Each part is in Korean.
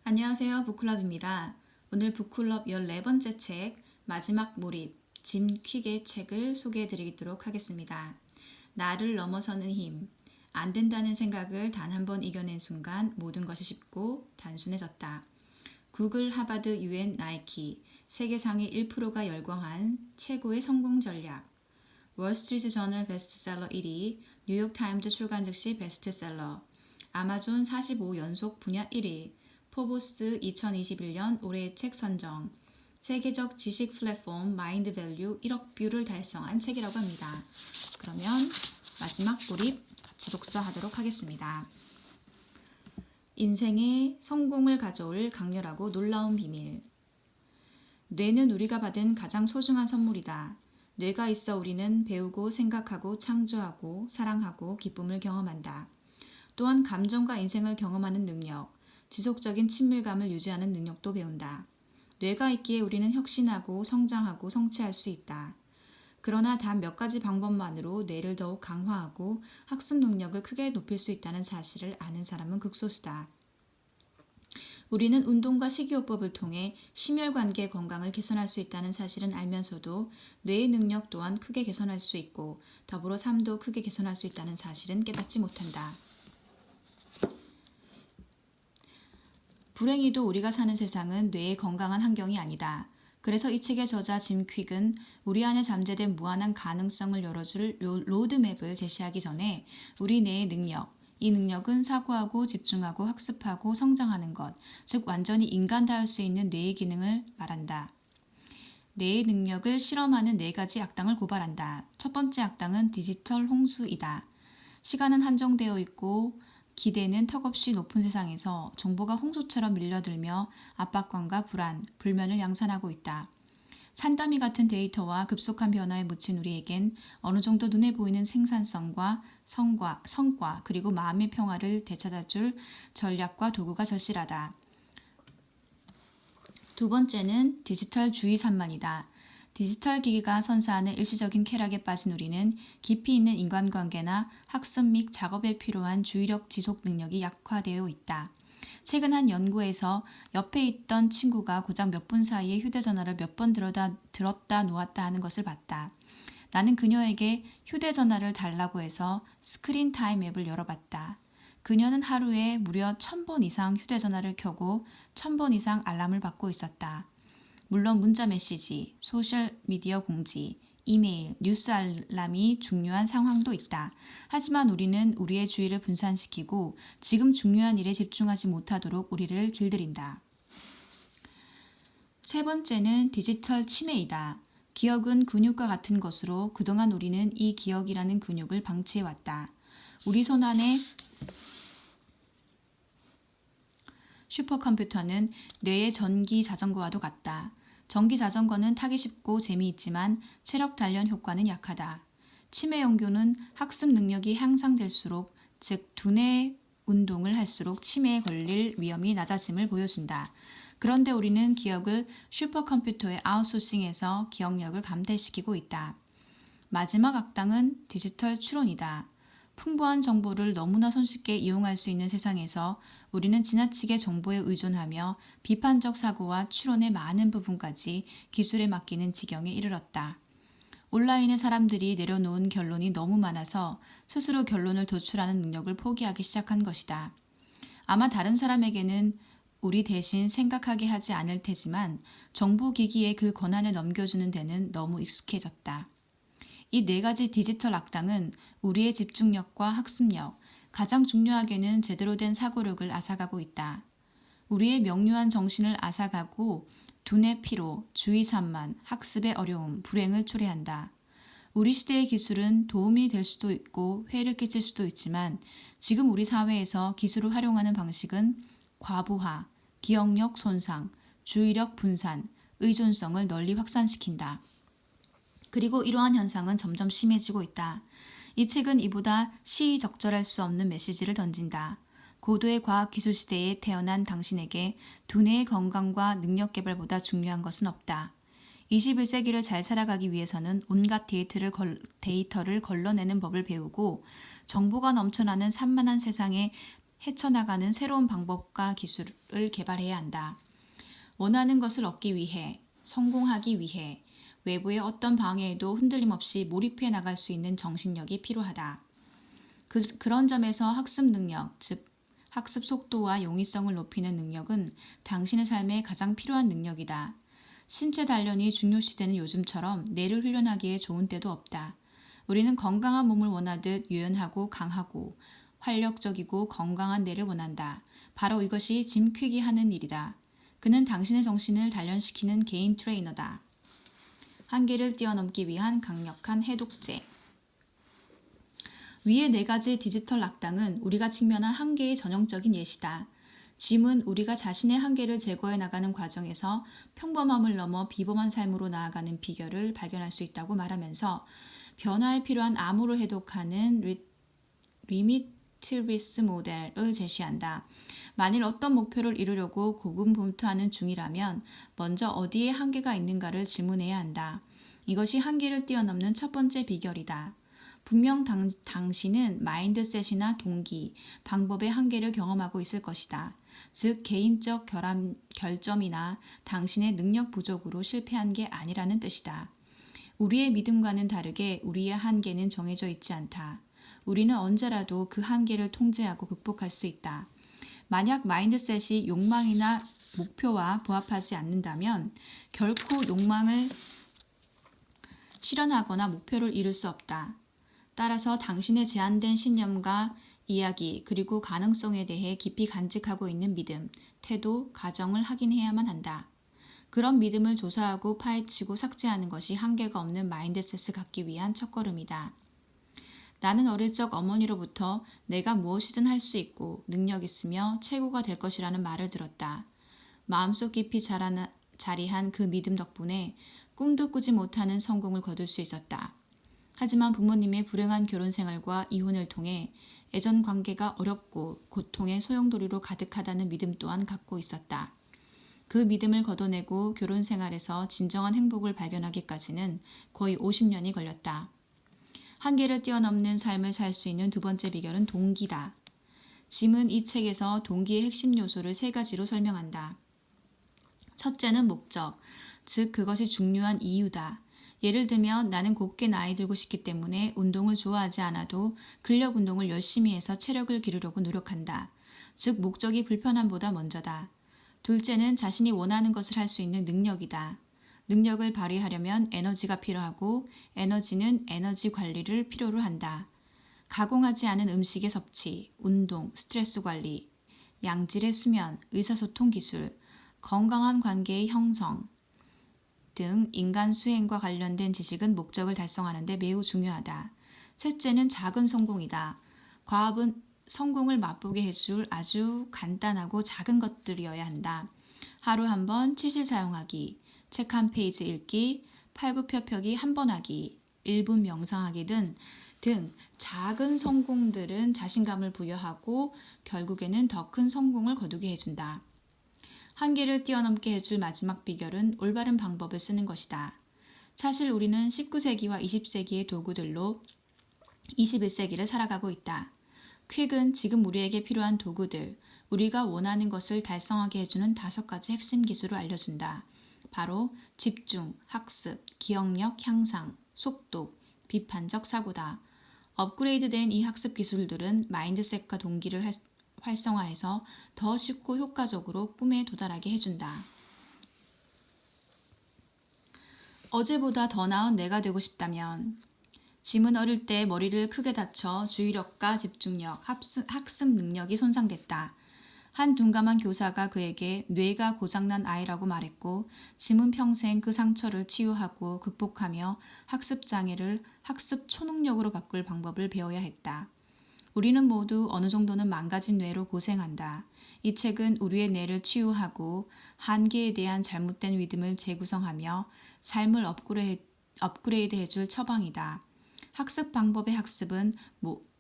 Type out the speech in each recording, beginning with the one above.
안녕하세요. 북클럽입니다. 오늘 북클럽 14번째 책 마지막 몰입 짐 퀵의 책을 소개해 드리도록 하겠습니다. 나를 넘어서는 힘. 안 된다는 생각을 단 한 번 이겨낸 순간 모든 것이 쉽고 단순해졌다. 구글, 하버드, UN, 나이키, 세계 상위 1%가 열광한 최고의 성공 전략. 월스트리트 저널 베스트셀러 1위, 뉴욕타임즈 출간 즉시 베스트셀러, 아마존 45 연속 분야 1위, 포브스 2021년 올해의 책 선정, 세계적 지식 플랫폼 마인드밸류 1억 뷰를 달성한 책이라고 합니다. 그러면 마지막 몰입 같이 독서하도록 하겠습니다. 인생의 성공을 가져올 강렬하고 놀라운 비밀. 뇌는 우리가 받은 가장 소중한 선물이다. 뇌가 있어 우리는 배우고 생각하고 창조하고 사랑하고 기쁨을 경험한다. 또한 감정과 인생을 경험하는 능력, 지속적인 친밀감을 유지하는 능력도 배운다. 뇌가 있기에 우리는 혁신하고 성장하고 성취할 수 있다. 그러나 단 몇 가지 방법만으로 뇌를 더욱 강화하고 학습 능력을 크게 높일 수 있다는 사실을 아는 사람은 극소수다. 우리는 운동과 식이요법을 통해 심혈관계 건강을 개선할 수 있다는 사실은 알면서도 뇌의 능력 또한 크게 개선할 수 있고 더불어 삶도 크게 개선할 수 있다는 사실은 깨닫지 못한다. 불행히도 우리가 사는 세상은 뇌의 건강한 환경이 아니다. 그래서 이 책의 저자 짐 퀵은 우리 안에 잠재된 무한한 가능성을 열어줄 로드맵을 제시하기 전에 우리 뇌의 능력, 이 능력은 사고하고 집중하고 학습하고 성장하는 것, 즉 완전히 인간다울 수 있는 뇌의 기능을 말한다. 뇌의 능력을 실험하는 4가지 악당을 고발한다. 첫 번째 악당은 디지털 홍수이다. 시간은 한정되어 있고 기대는 턱없이 높은 세상에서 정보가 홍수처럼 밀려들며 압박감과 불안, 불면을 양산하고 있다. 산더미 같은 데이터와 급속한 변화에 묻힌 우리에겐 어느 정도 눈에 보이는 생산성과 성과 그리고 마음의 평화를 되찾아줄 전략과 도구가 절실하다. 두 번째는 디지털주의 산만이다. 디지털 기기가 선사하는 일시적인 쾌락에 빠진 우리는 깊이 있는 인간관계나 학습 및 작업에 필요한 주의력 지속 능력이 약화되어 있다. 최근 한 연구에서 옆에 있던 친구가 고작 몇 분 사이에 휴대전화를 몇 번 들었다 놓았다 하는 것을 봤다. 나는 그녀에게 휴대전화를 달라고 해서 스크린 타임 앱을 열어봤다. 그녀는 하루에 무려 1000번 이상 휴대전화를 켜고 1000번 이상 알람을 받고 있었다. 물론 문자 메시지, 소셜미디어 공지, 이메일, 뉴스 알람이 중요한 상황도 있다. 하지만 우리는 우리의 주의를 분산시키고 지금 중요한 일에 집중하지 못하도록 우리를 길들인다. 세 번째는 디지털 치매이다. 기억은 근육과 같은 것으로 그동안 우리는 이 기억이라는 근육을 방치해왔다. 우리 손안에 슈퍼컴퓨터는 뇌의 전기 자전거와도 같다. 전기 자전거는 타기 쉽고 재미있지만 체력 단련 효과는 약하다. 치매 연구는 학습 능력이 향상될수록, 즉 두뇌 운동을 할수록 치매에 걸릴 위험이 낮아짐을 보여준다. 그런데 우리는 기억을 슈퍼컴퓨터에 아웃소싱해서 기억력을 감퇴시키고 있다. 마지막 악당은 디지털 추론이다. 풍부한 정보를 너무나 손쉽게 이용할 수 있는 세상에서 우리는 지나치게 정보에 의존하며 비판적 사고와 추론의 많은 부분까지 기술에 맡기는 지경에 이르렀다. 온라인에 사람들이 내려놓은 결론이 너무 많아서 스스로 결론을 도출하는 능력을 포기하기 시작한 것이다. 아마 다른 사람에게는 우리 대신 생각하게 하지 않을 테지만 정보기기에 그 권한을 넘겨주는 데는 너무 익숙해졌다. 이 4가지 디지털 악당은 우리의 집중력과 학습력, 가장 중요하게는 제대로 된 사고력을 앗아가고 있다. 우리의 명료한 정신을 앗아가고 두뇌 피로, 주의 산만, 학습의 어려움, 불행을 초래한다. 우리 시대의 기술은 도움이 될 수도 있고 해를 끼칠 수도 있지만 지금 우리 사회에서 기술을 활용하는 방식은 과부하, 기억력 손상, 주의력 분산, 의존성을 널리 확산시킨다. 그리고 이러한 현상은 점점 심해지고 있다. 이 책은 이보다 시의적절할 수 없는 메시지를 던진다. 고도의 과학기술 시대에 태어난 당신에게 두뇌의 건강과 능력 개발보다 중요한 것은 없다. 21세기를 잘 살아가기 위해서는 온갖 데이터를 걸러내는 법을 배우고 정보가 넘쳐나는 산만한 세상에 헤쳐나가는 새로운 방법과 기술을 개발해야 한다. 원하는 것을 얻기 위해, 성공하기 위해 외부의 어떤 방해에도 흔들림 없이 몰입해 나갈 수 있는 정신력이 필요하다. 그런 점에서 학습 능력, 즉 학습 속도와 용이성을 높이는 능력은 당신의 삶에 가장 필요한 능력이다. 신체 단련이 중요시되는 요즘처럼 뇌를 훈련하기에 좋은 때도 없다. 우리는 건강한 몸을 원하듯 유연하고 강하고 활력적이고 건강한 뇌를 원한다. 바로 이것이 짐 퀵이 하는 일이다. 그는 당신의 정신을 단련시키는 개인 트레이너다. 한계를 뛰어넘기 위한 강력한 해독제. 위의 4가지 디지털 악당은 우리가 직면한 한계의 전형적인 예시다. 짐은 우리가 자신의 한계를 제거해 나가는 과정에서 평범함을 넘어 비범한 삶으로 나아가는 비결을 발견할 수 있다고 말하면서 변화에 필요한 암호를 해독하는 리미트리스 모델을 제시한다. 만일 어떤 목표를 이루려고 고군분투하는 중이라면 먼저 어디에 한계가 있는가를 질문해야 한다. 이것이 한계를 뛰어넘는 첫 번째 비결이다. 분명 당신은 마인드셋이나 동기, 방법의 한계를 경험하고 있을 것이다. 즉 개인적 결점이나 당신의 능력 부족으로 실패한 게 아니라는 뜻이다. 우리의 믿음과는 다르게 우리의 한계는 정해져 있지 않다. 우리는 언제라도 그 한계를 통제하고 극복할 수 있다. 만약 마인드셋이 욕망이나 목표와 부합하지 않는다면 결코 욕망을 실현하거나 목표를 이룰 수 없다. 따라서 당신의 제한된 신념과 이야기 그리고 가능성에 대해 깊이 간직하고 있는 믿음, 태도, 가정을 확인해야만 한다. 그런 믿음을 조사하고 파헤치고 삭제하는 것이 한계가 없는 마인드셋을 갖기 위한 첫걸음이다. 나는 어릴 적 어머니로부터 내가 무엇이든 할 수 있고 능력 있으며 최고가 될 것이라는 말을 들었다. 마음속 깊이 자리한 그 믿음 덕분에 꿈도 꾸지 못하는 성공을 거둘 수 있었다. 하지만 부모님의 불행한 결혼 생활과 이혼을 통해 애정 관계가 어렵고 고통의 소용돌이로 가득하다는 믿음 또한 갖고 있었다. 그 믿음을 걷어내고 결혼 생활에서 진정한 행복을 발견하기까지는 거의 50년이 걸렸다. 한계를 뛰어넘는 삶을 살 수 있는 두 번째 비결은 동기다. 짐은 이 책에서 동기의 핵심 요소를 3가지로 설명한다. 첫째는 목적, 즉 그것이 중요한 이유다. 예를 들면 나는 곱게 나이 들고 싶기 때문에 운동을 좋아하지 않아도 근력 운동을 열심히 해서 체력을 기르려고 노력한다. 즉 목적이 불편함보다 먼저다. 둘째는 자신이 원하는 것을 할 수 있는 능력이다. 능력을 발휘하려면 에너지가 필요하고 에너지는 에너지 관리를 필요로 한다. 가공하지 않은 음식의 섭취, 운동, 스트레스 관리, 양질의 수면, 의사소통 기술, 건강한 관계의 형성 등 인간 수행과 관련된 지식은 목적을 달성하는 데 매우 중요하다. 셋째는 작은 성공이다. 과업은 성공을 맛보게 해줄 아주 간단하고 작은 것들이어야 한다. 하루 한 번 치실 사용하기, 책 한 페이지 읽기, 팔굽혀펴기 한 번 하기, 1분 명상하기 등 작은 성공들은 자신감을 부여하고 결국에는 더 큰 성공을 거두게 해준다. 한계를 뛰어넘게 해줄 마지막 비결은 올바른 방법을 쓰는 것이다. 사실 우리는 19세기와 20세기의 도구들로 21세기를 살아가고 있다. 퀵은 지금 우리에게 필요한 도구들, 우리가 원하는 것을 달성하게 해주는 5가지 핵심 기술을 알려준다. 바로 집중, 학습, 기억력 향상, 속도, 비판적 사고다. 업그레이드된 이 학습 기술들은 마인드셋과 동기를 활성화해서 더 쉽고 효과적으로 꿈에 도달하게 해준다. 어제보다 더 나은 내가 되고 싶다면 짐은 어릴 때 머리를 크게 다쳐 주의력과 집중력, 학습 능력이 손상됐다. 한 둔감한 교사가 그에게 뇌가 고장난 아이라고 말했고 짐은 평생 그 상처를 치유하고 극복하며 학습 장애를 학습 초능력으로 바꿀 방법을 배워야 했다. 우리는 모두 어느 정도는 망가진 뇌로 고생한다. 이 책은 우리의 뇌를 치유하고 한계에 대한 잘못된 믿음을 재구성하며 삶을 업그레이드 해줄 처방이다. 학습 방법의 학습은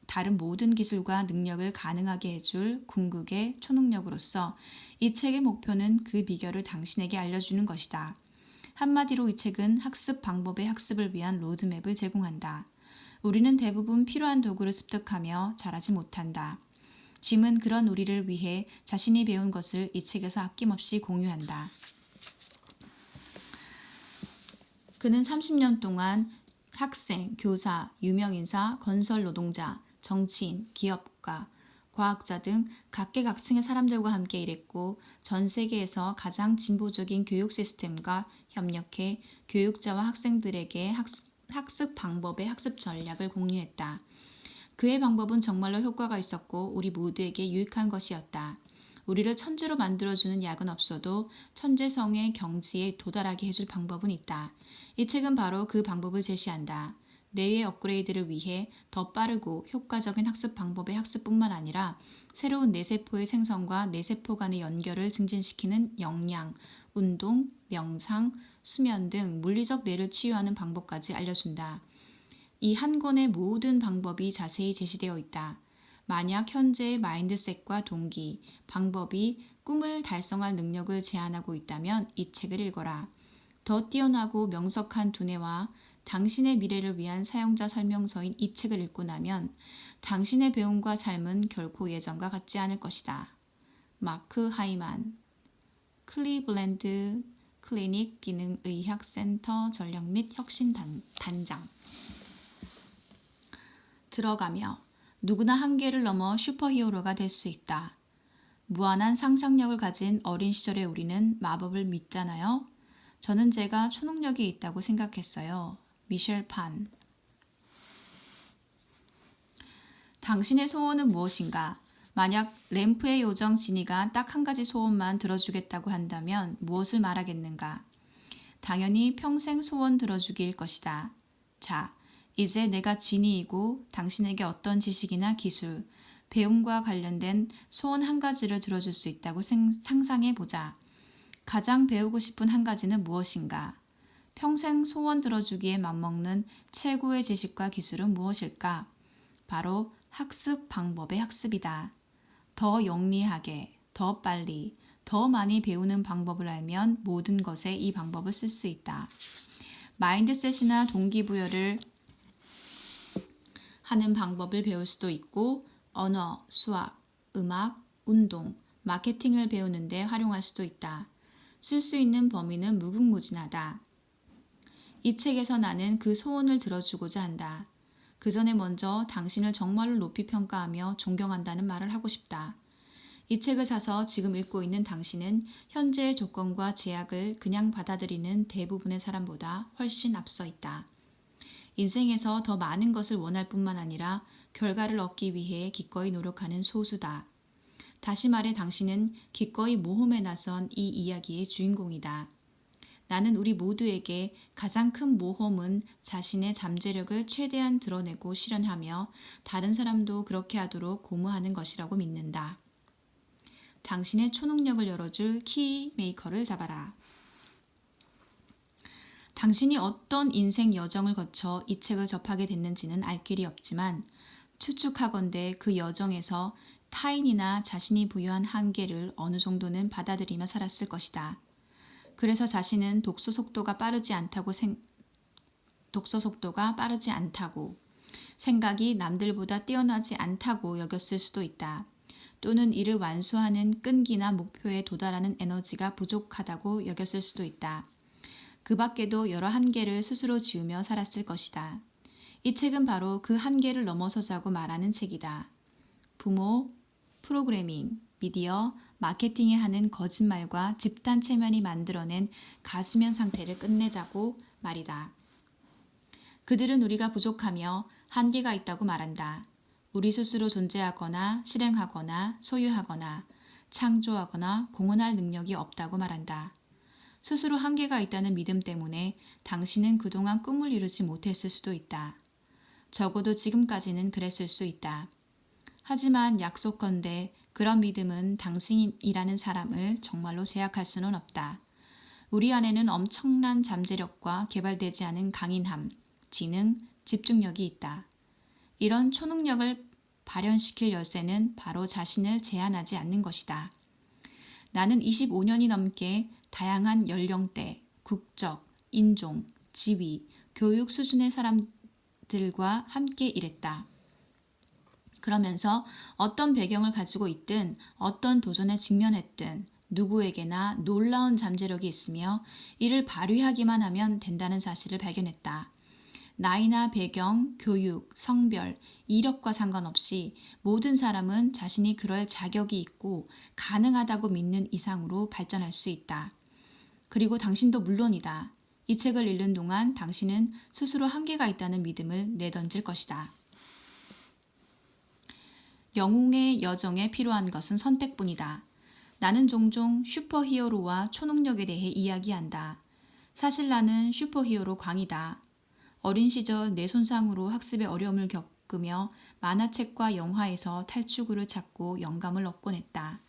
다른 모든 기술과 능력을 가능하게 해줄 궁극의 초능력으로서 이 책의 목표는 그 비결을 당신에게 알려주는 것이다. 한마디로 이 책은 학습 방법의 학습을 위한 로드맵을 제공한다. 우리는 대부분 필요한 도구를 습득하며 잘하지 못한다. 짐은 그런 우리를 위해 자신이 배운 것을 이 책에서 아낌없이 공유한다. 그는 30년 동안 학생, 교사, 유명인사, 건설 노동자, 정치인, 기업가, 과학자 등 각계각층의 사람들과 함께 일했고 전 세계에서 가장 진보적인 교육 시스템과 협력해 교육자와 학생들에게 학습 방법의 학습 전략을 공유했다. 그의 방법은 정말로 효과가 있었고 우리 모두에게 유익한 것이었다. 우리를 천재로 만들어주는 약은 없어도 천재성의 경지에 도달하게 해줄 방법은 있다. 이 책은 바로 그 방법을 제시한다. 뇌의 업그레이드를 위해 더 빠르고 효과적인 학습 방법의 학습뿐만 아니라 새로운 뇌세포의 생성과 뇌세포 간의 연결을 증진시키는 역량, 운동, 명상, 수면 등 물리적 뇌를 치유하는 방법까지 알려준다. 이 한 권의 모든 방법이 자세히 제시되어 있다. 만약 현재의 마인드셋과 동기, 방법이 꿈을 달성할 능력을 제한하고 있다면 이 책을 읽어라. 더 뛰어나고 명석한 두뇌와 당신의 미래를 위한 사용자 설명서인 이 책을 읽고 나면 당신의 배움과 삶은 결코 예전과 같지 않을 것이다. 마크 하이만, 클리블랜드 클리닉 기능의학센터 전략 및 혁신 단장. 들어가며 누구나 한계를 넘어 슈퍼히어로가 될 수 있다. 무한한 상상력을 가진 어린 시절의 우리는 마법을 믿잖아요. 저는 제가 초능력이 있다고 생각했어요. 미셸 판. 당신의 소원은 무엇인가? 만약 램프의 요정 지니가 딱 한 가지 소원만 들어주겠다고 한다면 무엇을 말하겠는가? 당연히 평생 소원 들어주기일 것이다. 자, 이제 내가 지니이고 당신에게 어떤 지식이나 기술, 배움과 관련된 소원 한 가지를 들어줄 수 있다고 상상해 보자. 가장 배우고 싶은 한 가지는 무엇인가? 평생 소원 들어주기에 맞먹는 최고의 지식과 기술은 무엇일까? 바로 학습 방법의 학습이다. 더 영리하게, 더 빨리, 더 많이 배우는 방법을 알면 모든 것에 이 방법을 쓸 수 있다. 마인드셋이나 동기부여를 하는 방법을 배울 수도 있고 언어, 수학, 음악, 운동, 마케팅을 배우는 데 활용할 수도 있다. 쓸 수 있는 범위는 무궁무진하다. 이 책에서 나는 그 소원을 들어주고자 한다. 그 전에 먼저 당신을 정말로 높이 평가하며 존경한다는 말을 하고 싶다. 이 책을 사서 지금 읽고 있는 당신은 현재의 조건과 제약을 그냥 받아들이는 대부분의 사람보다 훨씬 앞서 있다. 인생에서 더 많은 것을 원할 뿐만 아니라 결과를 얻기 위해 기꺼이 노력하는 소수다. 다시 말해 당신은 기꺼이 모험에 나선 이 이야기의 주인공이다. 나는 우리 모두에게 가장 큰 모험은 자신의 잠재력을 최대한 드러내고 실현하며 다른 사람도 그렇게 하도록 고무하는 것이라고 믿는다. 당신의 초능력을 열어줄 키 메이커를 잡아라. 당신이 어떤 인생 여정을 거쳐 이 책을 접하게 됐는지는 알 길이 없지만 추측하건대 그 여정에서 타인이나 자신이 부여한 한계를 어느 정도는 받아들이며 살았을 것이다. 그래서 자신은 독서 속도가 빠르지 않다고 생각이 남들보다 뛰어나지 않다고 여겼을 수도 있다. 또는 이를 완수하는 끈기나 목표에 도달하는 에너지가 부족하다고 여겼을 수도 있다. 그 밖에도 여러 한계를 스스로 지우며 살았을 것이다. 이 책은 바로 그 한계를 넘어서자고 말하는 책이다. 부모, 프로그래밍, 미디어, 마케팅에 하는 거짓말과 집단 체면이 만들어낸 가수면 상태를 끝내자고 말이다. 그들은 우리가 부족하며 한계가 있다고 말한다. 우리 스스로 존재하거나 실행하거나 소유하거나 창조하거나 공헌할 능력이 없다고 말한다. 스스로 한계가 있다는 믿음 때문에 당신은 그동안 꿈을 이루지 못했을 수도 있다. 적어도 지금까지는 그랬을 수 있다. 하지만 약속컨대 그런 믿음은 당신이라는 사람을 정말로 제약할 수는 없다. 우리 안에는 엄청난 잠재력과 개발되지 않은 강인함, 지능, 집중력이 있다. 이런 초능력을 발현시킬 열쇠는 바로 자신을 제한하지 않는 것이다. 나는 25년이 넘게 다양한 연령대, 국적, 인종, 지위, 교육 수준의 사람들과 함께 일했다. 그러면서 어떤 배경을 가지고 있든 어떤 도전에 직면했든 누구에게나 놀라운 잠재력이 있으며 이를 발휘하기만 하면 된다는 사실을 발견했다. 나이나 배경, 교육, 성별, 이력과 상관없이 모든 사람은 자신이 그럴 자격이 있고 가능하다고 믿는 이상으로 발전할 수 있다. 그리고 당신도 물론이다. 이 책을 읽는 동안 당신은 스스로 한계가 있다는 믿음을 내던질 것이다. 영웅의 여정에 필요한 것은 선택뿐이다. 나는 종종 슈퍼히어로와 초능력에 대해 이야기한다. 사실 나는 슈퍼히어로 광이다. 어린 시절 뇌 손상으로 학습의 어려움을 겪으며 만화책과 영화에서 탈출구를 찾고 영감을 얻곤 했다.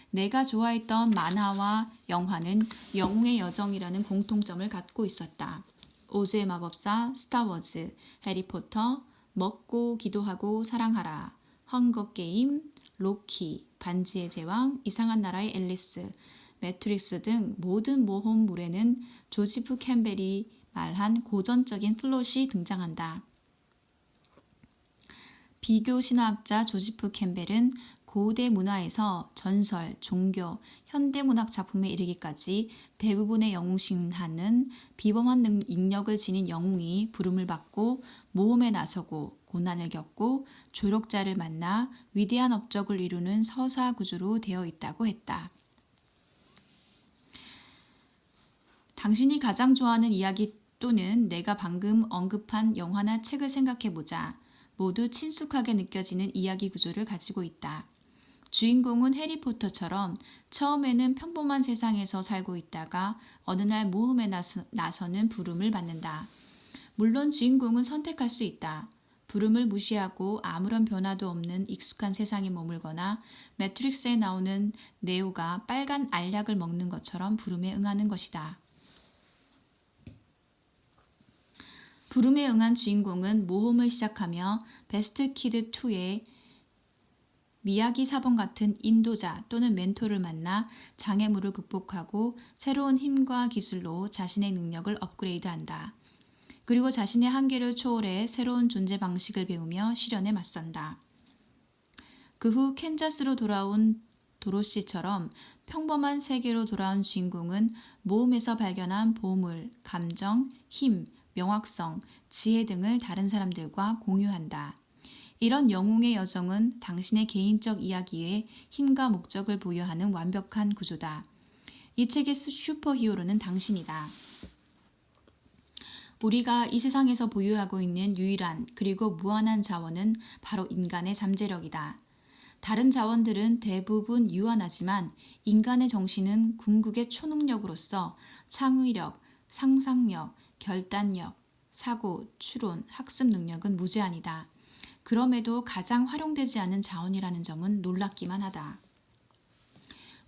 내가 좋아했던 만화와 영화는 영웅의 여정이라는 공통점을 갖고 있었다. 오즈의 마법사, 스타워즈, 해리포터, 먹고 기도하고 사랑하라, 헝거게임, 로키, 반지의 제왕, 이상한 나라의 앨리스, 매트릭스 등 모든 모험물에는 조지프 캠벨이 말한 고전적인 플롯이 등장한다. 비교 신화학자 조지프 캠벨은 고대 문화에서 전설, 종교, 현대문학 작품에 이르기까지 대부분의 영웅 신화는 비범한 능력을 지닌 영웅이 부름을 받고 모험에 나서고 고난을 겪고 조력자를 만나 위대한 업적을 이루는 서사 구조로 되어 있다고 했다. 당신이 가장 좋아하는 이야기 또는 내가 방금 언급한 영화나 책을 생각해보자. 모두 친숙하게 느껴지는 이야기 구조를 가지고 있다. 주인공은 해리포터처럼 처음에는 평범한 세상에서 살고 있다가 어느 날 모험에 나서는 부름을 받는다. 물론 주인공은 선택할 수 있다. 부름을 무시하고 아무런 변화도 없는 익숙한 세상에 머물거나 매트릭스에 나오는 네오가 빨간 알약을 먹는 것처럼 부름에 응하는 것이다. 부름에 응한 주인공은 모험을 시작하며 베스트 키드 2의 미야기 사범 같은 인도자 또는 멘토를 만나 장애물을 극복하고 새로운 힘과 기술로 자신의 능력을 업그레이드한다. 그리고 자신의 한계를 초월해 새로운 존재 방식을 배우며 시련에 맞선다. 그 후 캔자스로 돌아온 도로시처럼 평범한 세계로 돌아온 주인공은 모험에서 발견한 보물, 감정, 힘, 명확성, 지혜 등을 다른 사람들과 공유한다. 이런 영웅의 여정은 당신의 개인적 이야기에 힘과 목적을 부여하는 완벽한 구조다. 이 책의 슈퍼히어로는 당신이다. 우리가 이 세상에서 보유하고 있는 유일한 그리고 무한한 자원은 바로 인간의 잠재력이다. 다른 자원들은 대부분 유한하지만 인간의 정신은 궁극의 초능력으로서 창의력, 상상력, 결단력, 사고, 추론, 학습 능력은 무제한이다. 그럼에도 가장 활용되지 않은 자원이라는 점은 놀랍기만 하다.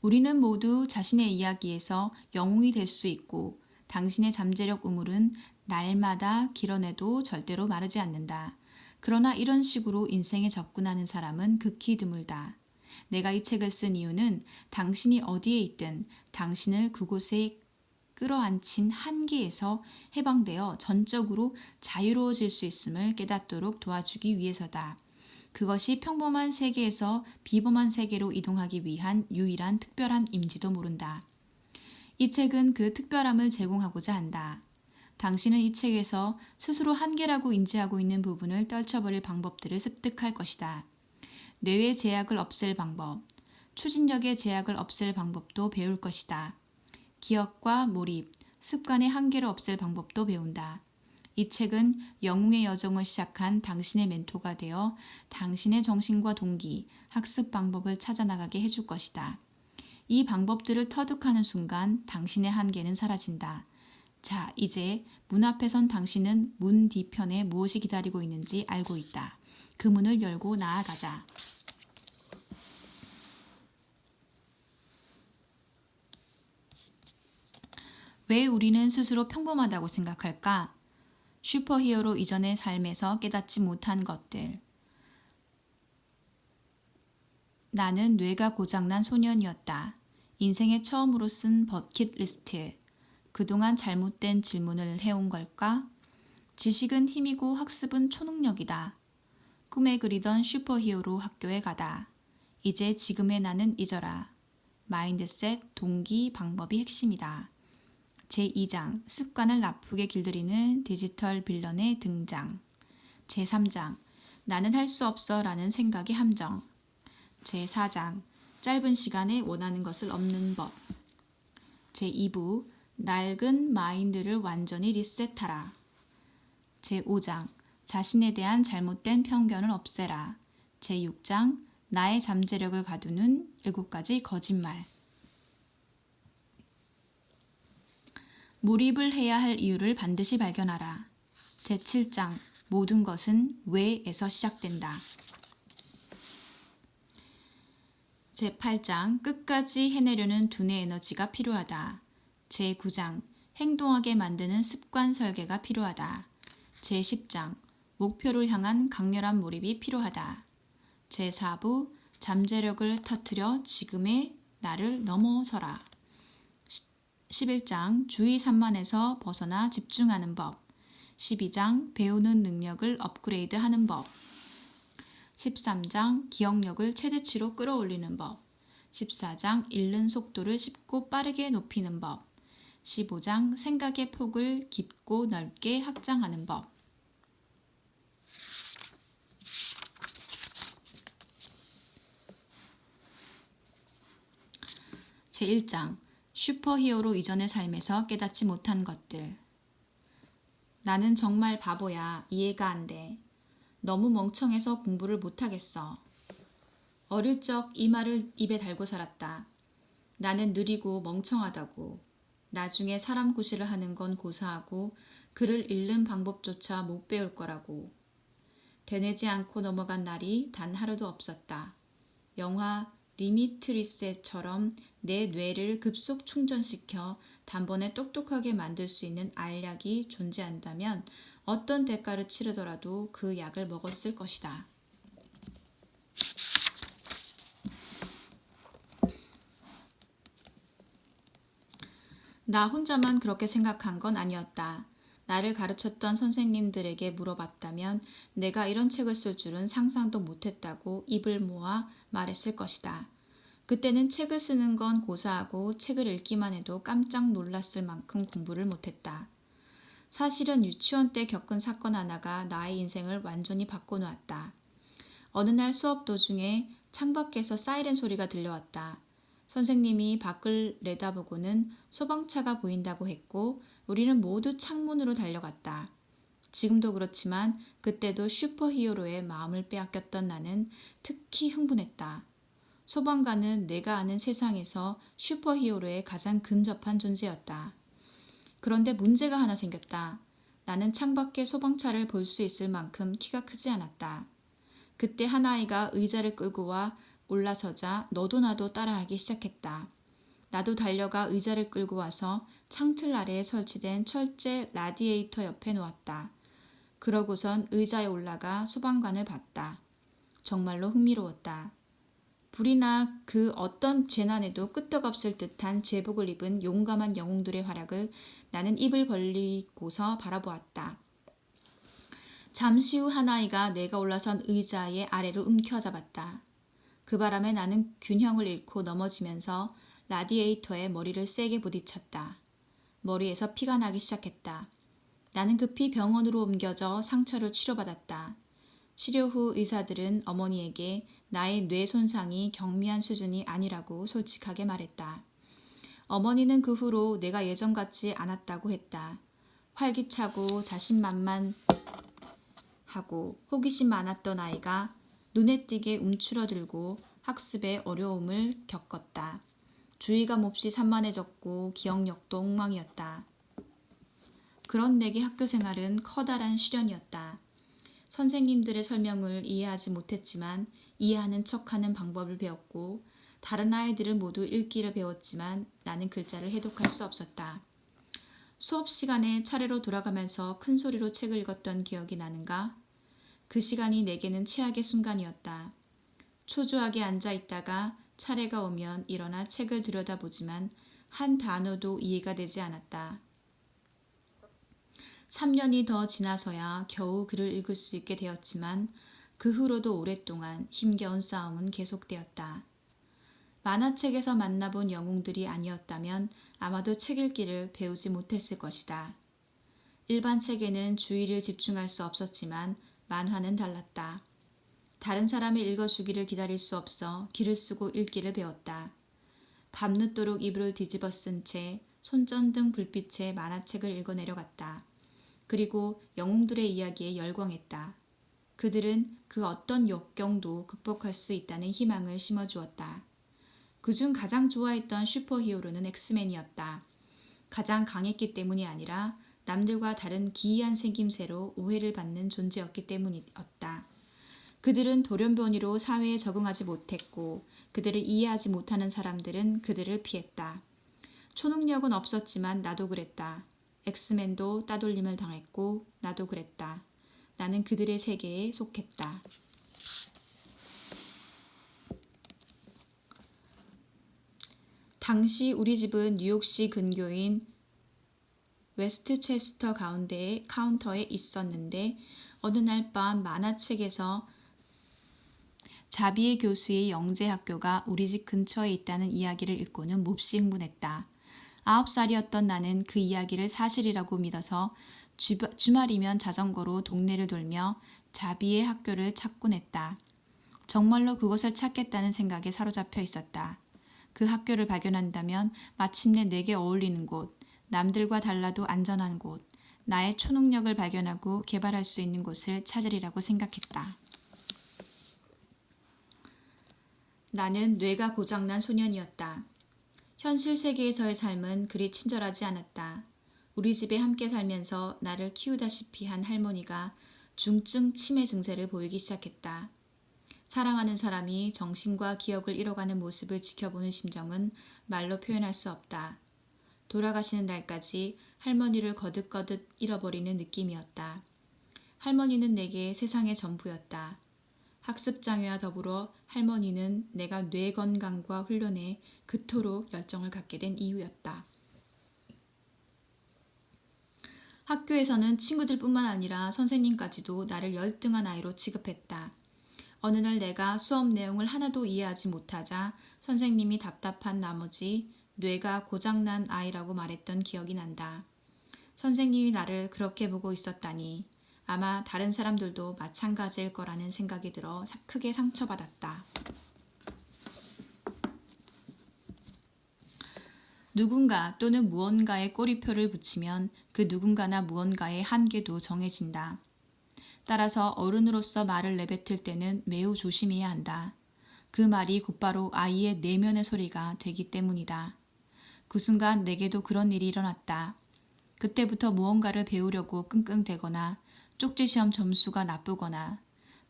우리는 모두 자신의 이야기에서 영웅이 될 수 있고 당신의 잠재력 우물은 날마다 길어내도 절대로 마르지 않는다. 그러나 이런 식으로 인생에 접근하는 사람은 극히 드물다. 내가 이 책을 쓴 이유는 당신이 어디에 있든 당신을 그곳에 끌어안친 한계에서 해방되어 전적으로 자유로워질 수 있음을 깨닫도록 도와주기 위해서다. 그것이 평범한 세계에서 비범한 세계로 이동하기 위한 유일한 특별함인지도 모른다. 이 책은 그 특별함을 제공하고자 한다. 당신은 이 책에서 스스로 한계라고 인지하고 있는 부분을 떨쳐버릴 방법들을 습득할 것이다. 뇌의 제약을 없앨 방법, 추진력의 제약을 없앨 방법도 배울 것이다. 기억과 몰입, 습관의 한계를 없앨 방법도 배운다. 이 책은 영웅의 여정을 시작한 당신의 멘토가 되어 당신의 정신과 동기, 학습 방법을 찾아나가게 해줄 것이다. 이 방법들을 터득하는 순간 당신의 한계는 사라진다. 자, 이제 문 앞에 선 당신은 문 뒤편에 무엇이 기다리고 있는지 알고 있다. 그 문을 열고 나아가자. 왜 우리는 스스로 평범하다고 생각할까? 슈퍼히어로 이전의 삶에서 깨닫지 못한 것들. 나는 뇌가 고장난 소년이었다. 인생의 처음으로 쓴 버킷리스트. 그동안 잘못된 질문을 해온 걸까? 지식은 힘이고 학습은 초능력이다. 꿈에 그리던 슈퍼히어로 학교에 가다. 이제 지금의 나는 잊어라. 마인드셋, 동기, 방법이 핵심이다. 제2장 습관을 나쁘게 길들이는 디지털 빌런의 등장. 제3장 나는 할 수 없어 라는 생각의 함정. 제4장 짧은 시간에 원하는 것을 얻는 법. 제2부 낡은 마인드를 완전히 리셋하라. 제5장 자신에 대한 잘못된 편견을 없애라. 제6장 나의 잠재력을 가두는 7가지 거짓말. 몰입을 해야 할 이유를 반드시 발견하라. 제7장 모든 것은 왜에서 시작된다. 제8장 끝까지 해내려는 두뇌 에너지가 필요하다. 제9장 행동하게 만드는 습관 설계가 필요하다. 제10장 목표를 향한 강렬한 몰입이 필요하다. 제4부 잠재력을 터뜨려 지금의 나를 넘어서라. 11장 주의 산만에서 벗어나 집중하는 법. 12장 배우는 능력을 업그레이드하는 법. 13장 기억력을 최대치로 끌어올리는 법. 14장 읽는 속도를 쉽고 빠르게 높이는 법. 15장 생각의 폭을 깊고 넓게 확장하는 법. 제1장 슈퍼히어로 이전의 삶에서 깨닫지 못한 것들. 나는 정말 바보야. 이해가 안 돼. 너무 멍청해서 공부를 못하겠어. 어릴 적 이 말을 입에 달고 살았다. 나는 느리고 멍청하다고. 나중에 사람 구실을 하는 건 고사하고 글을 읽는 방법조차 못 배울 거라고. 되뇌지 않고 넘어간 날이 단 하루도 없었다. 영화 리미트리셋처럼 내 뇌를 급속 충전시켜 단번에 똑똑하게 만들 수 있는 알약이 존재한다면 어떤 대가를 치르더라도 그 약을 먹었을 것이다. 나 혼자만 그렇게 생각한 건 아니었다. 나를 가르쳤던 선생님들에게 물어봤다면 내가 이런 책을 쓸 줄은 상상도 못했다고 입을 모아 말했을 것이다. 그때는 책을 쓰는 건 고사하고 책을 읽기만 해도 깜짝 놀랐을 만큼 공부를 못했다. 사실은 유치원 때 겪은 사건 하나가 나의 인생을 완전히 바꿔놓았다. 어느 날 수업 도중에 창밖에서 사이렌 소리가 들려왔다. 선생님이 밖을 내다보고는 소방차가 보인다고 했고 우리는 모두 창문으로 달려갔다. 지금도 그렇지만 그때도 슈퍼히어로의 마음을 빼앗겼던 나는 특히 흥분했다. 소방관은 내가 아는 세상에서 슈퍼히어로에 가장 근접한 존재였다. 그런데 문제가 하나 생겼다. 나는 창밖에 소방차를 볼 수 있을 만큼 키가 크지 않았다. 그때 한 아이가 의자를 끌고 와 올라서자 너도 나도 따라하기 시작했다. 나도 달려가 의자를 끌고 와서 창틀 아래에 설치된 철제 라디에이터 옆에 놓았다. 그러고선 의자에 올라가 소방관을 봤다. 정말로 흥미로웠다. 불이나 그 어떤 재난에도 끄떡없을 듯한 제복을 입은 용감한 영웅들의 활약을 나는 입을 벌리고서 바라보았다. 잠시 후 한 아이가 내가 올라선 의자의 아래로 움켜잡았다. 그 바람에 나는 균형을 잃고 넘어지면서 라디에이터에 머리를 세게 부딪혔다. 머리에서 피가 나기 시작했다. 나는 급히 병원으로 옮겨져 상처를 치료받았다. 치료 후 의사들은 어머니에게 나의 뇌 손상이 경미한 수준이 아니라고 솔직하게 말했다. 어머니는 그 후로 내가 예전 같지 않았다고 했다. 활기차고 자신만만하고 호기심 많았던 아이가 눈에 띄게 움츠러들고 학습에 어려움을 겪었다. 주의감 없이 산만해졌고 기억력도 엉망이었다. 그런 내게 학교 생활은 커다란 시련이었다. 선생님들의 설명을 이해하지 못했지만 이해하는 척하는 방법을 배웠고 다른 아이들은 모두 읽기를 배웠지만 나는 글자를 해독할 수 없었다. 수업 시간에 차례로 돌아가면서 큰 소리로 책을 읽었던 기억이 나는가? 그 시간이 내게는 최악의 순간이었다. 초조하게 앉아 있다가 차례가 오면 일어나 책을 들여다보지만 한 단어도 이해가 되지 않았다. 3년이 더 지나서야 겨우 글을 읽을 수 있게 되었지만 그 후로도 오랫동안 힘겨운 싸움은 계속되었다. 만화책에서 만나본 영웅들이 아니었다면 아마도 책 읽기를 배우지 못했을 것이다. 일반 책에는 주의를 집중할 수 없었지만 만화는 달랐다. 다른 사람이 읽어주기를 기다릴 수 없어 귀를 쓰고 읽기를 배웠다. 밤늦도록 이불을 뒤집어 쓴 채 손전등 불빛에 만화책을 읽어 내려갔다. 그리고 영웅들의 이야기에 열광했다. 그들은 그 어떤 역경도 극복할 수 있다는 희망을 심어주었다. 그중 가장 좋아했던 슈퍼히어로는 엑스맨이었다. 가장 강했기 때문이 아니라 남들과 다른 기이한 생김새로 오해를 받는 존재였기 때문이었다. 그들은 돌연변이로 사회에 적응하지 못했고 그들을 이해하지 못하는 사람들은 그들을 피했다. 초능력은 없었지만 나도 그랬다. 엑스맨도 따돌림을 당했고 나도 그랬다. 나는 그들의 세계에 속했다. 당시 우리 집은 뉴욕시 근교인 웨스트체스터 가운데의 카운터에 있었는데 어느 날 밤 만화책에서 자비의 교수의 영재학교가 우리 집 근처에 있다는 이야기를 읽고는 몹시 흥분했다. 9살이었던 나는 그 이야기를 사실이라고 믿어서 주말이면 자전거로 동네를 돌며 자비의 학교를 찾곤 했다. 정말로 그것을 찾겠다는 생각에 사로잡혀 있었다. 그 학교를 발견한다면 마침내 내게 어울리는 곳, 남들과 달라도 안전한 곳, 나의 초능력을 발견하고 개발할 수 있는 곳을 찾으리라고 생각했다. 나는 뇌가 고장난 소년이었다. 현실 세계에서의 삶은 그리 친절하지 않았다. 우리 집에 함께 살면서 나를 키우다시피 한 할머니가 중증 치매 증세를 보이기 시작했다. 사랑하는 사람이 정신과 기억을 잃어가는 모습을 지켜보는 심정은 말로 표현할 수 없다. 돌아가시는 날까지 할머니를 거듭거듭 잃어버리는 느낌이었다. 할머니는 내게 세상의 전부였다. 학습장애와 더불어 할머니는 내가 뇌 건강과 훈련에 그토록 열정을 갖게 된 이유였다. 학교에서는 친구들뿐만 아니라 선생님까지도 나를 열등한 아이로 취급했다. 어느 날 내가 수업 내용을 하나도 이해하지 못하자 선생님이 답답한 나머지 뇌가 고장난 아이라고 말했던 기억이 난다. 선생님이 나를 그렇게 보고 있었다니 아마 다른 사람들도 마찬가지일 거라는 생각이 들어 크게 상처받았다. 누군가 또는 무언가에 꼬리표를 붙이면 그 누군가나 무언가의 한계도 정해진다. 따라서 어른으로서 말을 내뱉을 때는 매우 조심해야 한다. 그 말이 곧바로 아이의 내면의 소리가 되기 때문이다. 그 순간 내게도 그런 일이 일어났다. 그때부터 무언가를 배우려고 끙끙대거나 쪽지시험 점수가 나쁘거나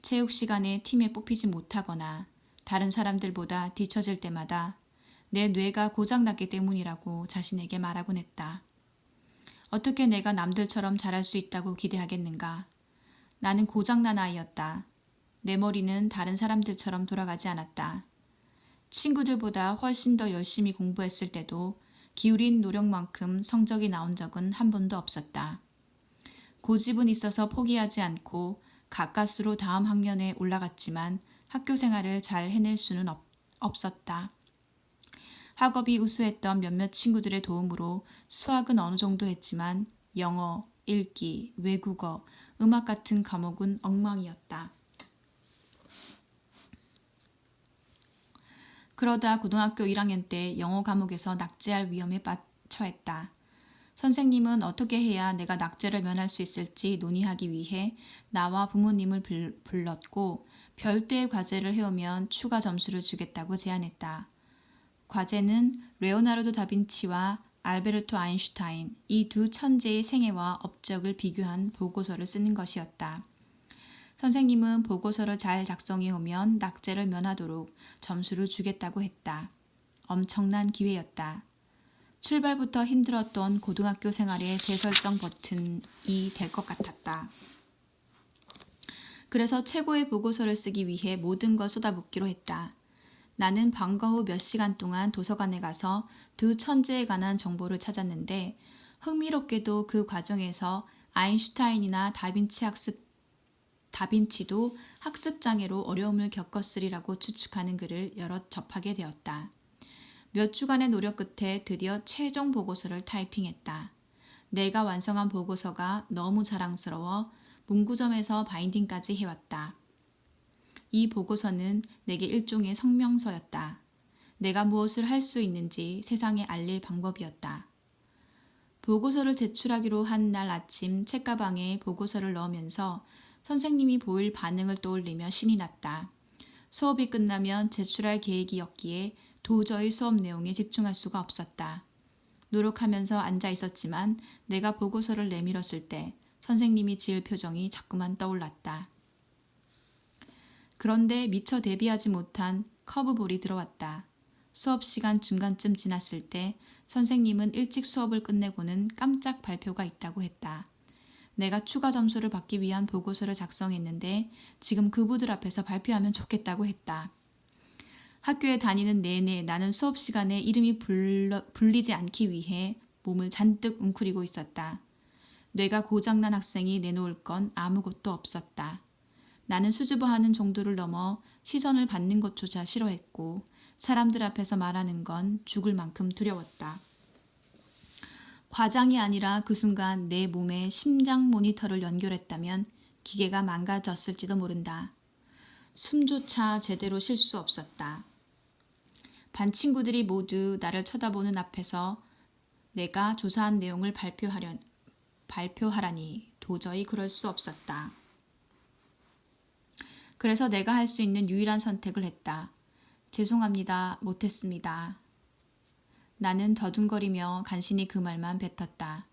체육 시간에 팀에 뽑히지 못하거나 다른 사람들보다 뒤처질 때마다 내 뇌가 고장났기 때문이라고 자신에게 말하곤 했다. 어떻게 내가 남들처럼 잘할 수 있다고 기대하겠는가? 나는 고장난 아이였다. 내 머리는 다른 사람들처럼 돌아가지 않았다. 친구들보다 훨씬 더 열심히 공부했을 때도 기울인 노력만큼 성적이 나온 적은 한 번도 없었다. 고집은 있어서 포기하지 않고 가까스로 다음 학년에 올라갔지만 학교 생활을 잘 해낼 수는 없었다. 학업이 우수했던 몇몇 친구들의 도움으로 수학은 어느 정도 했지만 영어, 읽기, 외국어, 음악 같은 과목은 엉망이었다. 그러다 고등학교 1학년 때 영어 과목에서 낙제할 위험에 처했다. 선생님은 어떻게 해야 내가 낙제를 면할 수 있을지 논의하기 위해 나와 부모님을 불렀고 별도의 과제를 해오면 추가 점수를 주겠다고 제안했다. 과제는 레오나르도 다빈치와 알베르토 아인슈타인 이 두 천재의 생애와 업적을 비교한 보고서를 쓰는 것이었다. 선생님은 보고서를 잘 작성해 오면 낙제를 면하도록 점수를 주겠다고 했다. 엄청난 기회였다. 출발부터 힘들었던 고등학교 생활의 재설정 버튼이 될 것 같았다. 그래서 최고의 보고서를 쓰기 위해 모든 걸 쏟아붓기로 했다. 나는 방과 후 몇 시간 동안 도서관에 가서 두 천재에 관한 정보를 찾았는데 흥미롭게도 그 과정에서 아인슈타인이나 다빈치도 학습장애로 어려움을 겪었으리라고 추측하는 글을 여럿 접하게 되었다. 몇 주간의 노력 끝에 드디어 최종 보고서를 타이핑했다. 내가 완성한 보고서가 너무 자랑스러워 문구점에서 바인딩까지 해왔다. 이 보고서는 내게 일종의 성명서였다. 내가 무엇을 할 수 있는지 세상에 알릴 방법이었다. 보고서를 제출하기로 한 날 아침 책가방에 보고서를 넣으면서 선생님이 보일 반응을 떠올리며 신이 났다. 수업이 끝나면 제출할 계획이었기에 도저히 수업 내용에 집중할 수가 없었다. 노력하면서 앉아 있었지만 내가 보고서를 내밀었을 때 선생님이 지을 표정이 자꾸만 떠올랐다. 그런데 미처 대비하지 못한 커브볼이 들어왔다. 수업 시간 중간쯤 지났을 때 선생님은 일찍 수업을 끝내고는 깜짝 발표가 있다고 했다. 내가 추가 점수를 받기 위한 보고서를 작성했는데 지금 그부들 앞에서 발표하면 좋겠다고 했다. 학교에 다니는 내내 나는 수업 시간에 이름이 불리지 않기 위해 몸을 잔뜩 웅크리고 있었다. 뇌가 고장난 학생이 내놓을 건 아무것도 없었다. 나는 수줍어하는 정도를 넘어 시선을 받는 것조차 싫어했고 사람들 앞에서 말하는 건 죽을 만큼 두려웠다. 과장이 아니라 그 순간 내 몸에 심장 모니터를 연결했다면 기계가 망가졌을지도 모른다. 숨조차 제대로 쉴 수 없었다. 반 친구들이 모두 나를 쳐다보는 앞에서 내가 조사한 내용을 발표하라니 도저히 그럴 수 없었다. 그래서 내가 할 수 있는 유일한 선택을 했다. 죄송합니다. 못했습니다. 나는 더듬거리며 간신히 그 말만 뱉었다.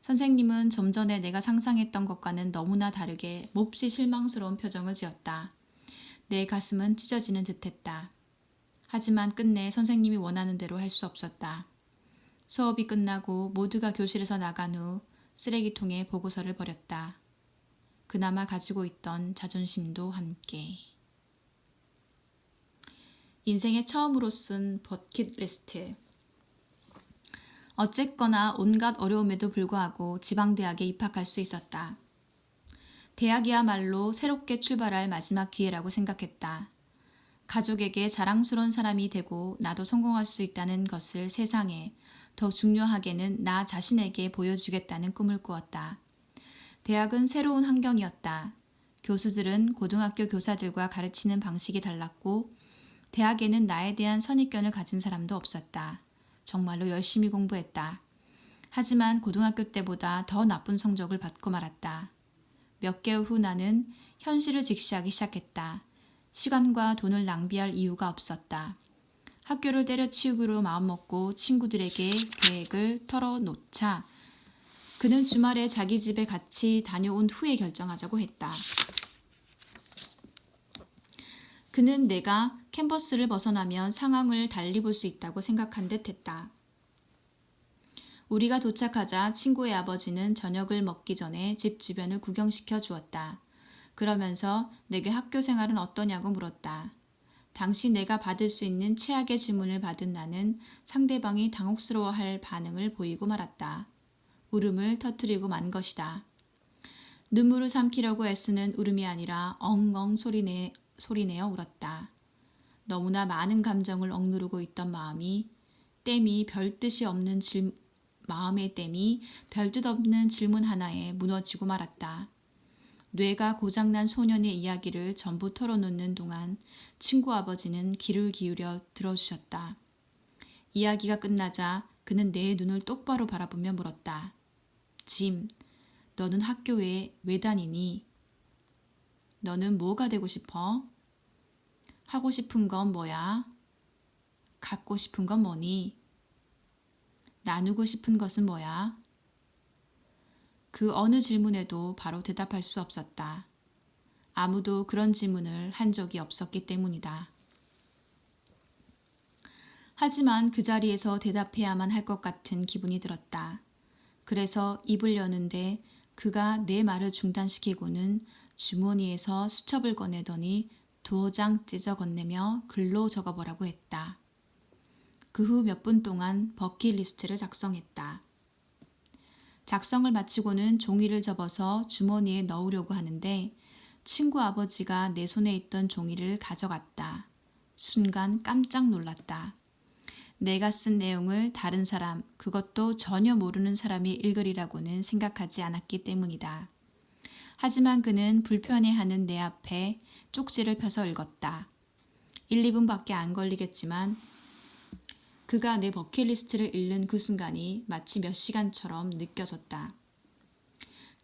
선생님은 좀 전에 내가 상상했던 것과는 너무나 다르게 몹시 실망스러운 표정을 지었다. 내 가슴은 찢어지는 듯했다. 하지만 끝내 선생님이 원하는 대로 할 수 없었다. 수업이 끝나고 모두가 교실에서 나간 후 쓰레기통에 보고서를 버렸다. 그나마 가지고 있던 자존심도 함께. 인생에 처음으로 쓴 버킷리스트. 어쨌거나 온갖 어려움에도 불구하고 지방대학에 입학할 수 있었다. 대학이야말로 새롭게 출발할 마지막 기회라고 생각했다. 가족에게 자랑스러운 사람이 되고 나도 성공할 수 있다는 것을 세상에, 더 중요하게는 나 자신에게 보여주겠다는 꿈을 꾸었다. 대학은 새로운 환경이었다. 교수들은 고등학교 교사들과 가르치는 방식이 달랐고 대학에는 나에 대한 선입견을 가진 사람도 없었다. 정말로 열심히 공부했다. 하지만 고등학교 때보다 더 나쁜 성적을 받고 말았다. 몇 개월 후 나는 현실을 직시하기 시작했다. 시간과 돈을 낭비할 이유가 없었다. 학교를 때려치우기로 마음먹고 친구들에게 계획을 털어놓자 그는 주말에 자기 집에 같이 다녀온 후에 결정하자고 했다. 그는 내가 캠퍼스를 벗어나면 상황을 달리 볼 수 있다고 생각한 듯 했다. 우리가 도착하자 친구의 아버지는 저녁을 먹기 전에 집 주변을 구경시켜 주었다. 그러면서 내게 학교 생활은 어떠냐고 물었다. 당시 내가 받을 수 있는 최악의 질문을 받은 나는 상대방이 당혹스러워할 반응을 보이고 말았다. 울음을 터뜨리고 만 것이다. 눈물을 삼키려고 애쓰는 울음이 아니라 엉엉 소리내어 울었다. 너무나 많은 감정을 억누르고 있던 마음의 땜이 별뜻 없는 질문 하나에 무너지고 말았다. 뇌가 고장난 소년의 이야기를 전부 털어놓는 동안 친구 아버지는 귀를 기울여 들어주셨다. 이야기가 끝나자 그는 내 눈을 똑바로 바라보며 물었다. 짐, 너는 학교에 왜 다니니? 너는 뭐가 되고 싶어? 하고 싶은 건 뭐야? 갖고 싶은 건 뭐니? 나누고 싶은 것은 뭐야? 그 어느 질문에도 바로 대답할 수 없었다. 아무도 그런 질문을 한 적이 없었기 때문이다. 하지만 그 자리에서 대답해야만 할 것 같은 기분이 들었다. 그래서 입을 여는데 그가 내 말을 중단시키고는 주머니에서 수첩을 꺼내더니 2장 찢어 건네며 글로 적어보라고 했다. 그 후 몇 분 동안 버킷리스트를 작성했다. 작성을 마치고는 종이를 접어서 주머니에 넣으려고 하는데 친구 아버지가 내 손에 있던 종이를 가져갔다. 순간 깜짝 놀랐다. 내가 쓴 내용을 다른 사람, 그것도 전혀 모르는 사람이 읽으리라고는 생각하지 않았기 때문이다. 하지만 그는 불편해하는 내 앞에 쪽지를 펴서 읽었다. 1, 2분밖에 안 걸리겠지만 그가 내 버킷리스트를 읽는 그 순간이 마치 몇 시간처럼 느껴졌다.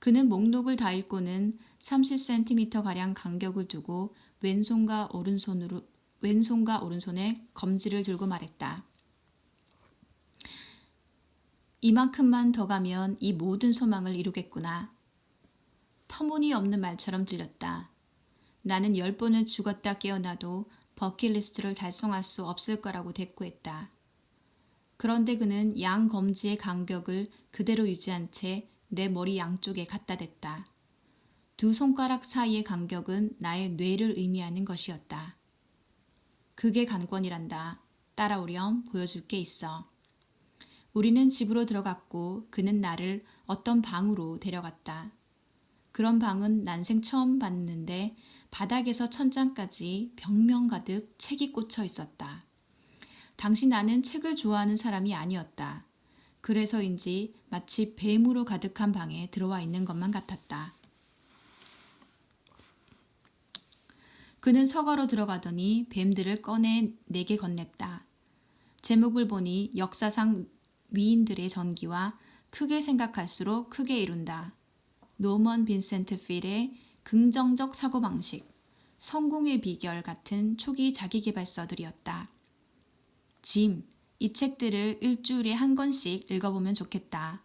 그는 목록을 다 읽고는 30cm가량 간격을 두고 왼손과 오른손에 검지를 들고 말했다. 이만큼만 더 가면 이 모든 소망을 이루겠구나. 터무니없는 말처럼 들렸다. 나는 10번을 죽었다 깨어나도 버킷리스트를 달성할 수 없을 거라고 대꾸했다. 그런데 그는 양 검지의 간격을 그대로 유지한 채 내 머리 양쪽에 갖다 댔다. 두 손가락 사이의 간격은 나의 뇌를 의미하는 것이었다. 그게 관건이란다. 따라오렴, 보여줄 게 있어. 우리는 집으로 들어갔고 그는 나를 어떤 방으로 데려갔다. 그런 방은 난생 처음 봤는데 바닥에서 천장까지 벽면 가득 책이 꽂혀 있었다. 당시 나는 책을 좋아하는 사람이 아니었다. 그래서인지 마치 뱀으로 가득한 방에 들어와 있는 것만 같았다. 그는 서가로 들어가더니 뱀들을 꺼내 내게 건넸다. 제목을 보니 역사상 위인들의 전기와 크게 생각할수록 크게 이룬다. 노먼 빈센트 필의 긍정적 사고방식, 성공의 비결 같은 초기 자기계발서들이었다. 짐, 이 책들을 일주일에 한 권씩 읽어보면 좋겠다.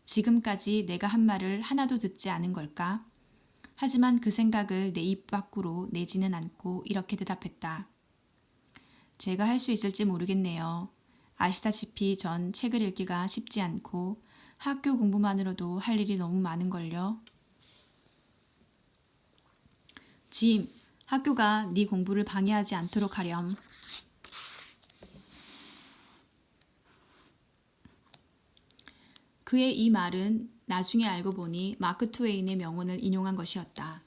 지금까지 내가 한 말을 하나도 듣지 않은 걸까? 하지만 그 생각을 내 입 밖으로 내지는 않고 이렇게 대답했다. 제가 할 수 있을지 모르겠네요. 아시다시피 전 책을 읽기가 쉽지 않고 학교 공부만으로도 할 일이 너무 많은걸요. 짐, 학교가 네 공부를 방해하지 않도록 하렴. 그의 이 말은 나중에 알고 보니 마크 트웨인의 명언을 인용한 것이었다.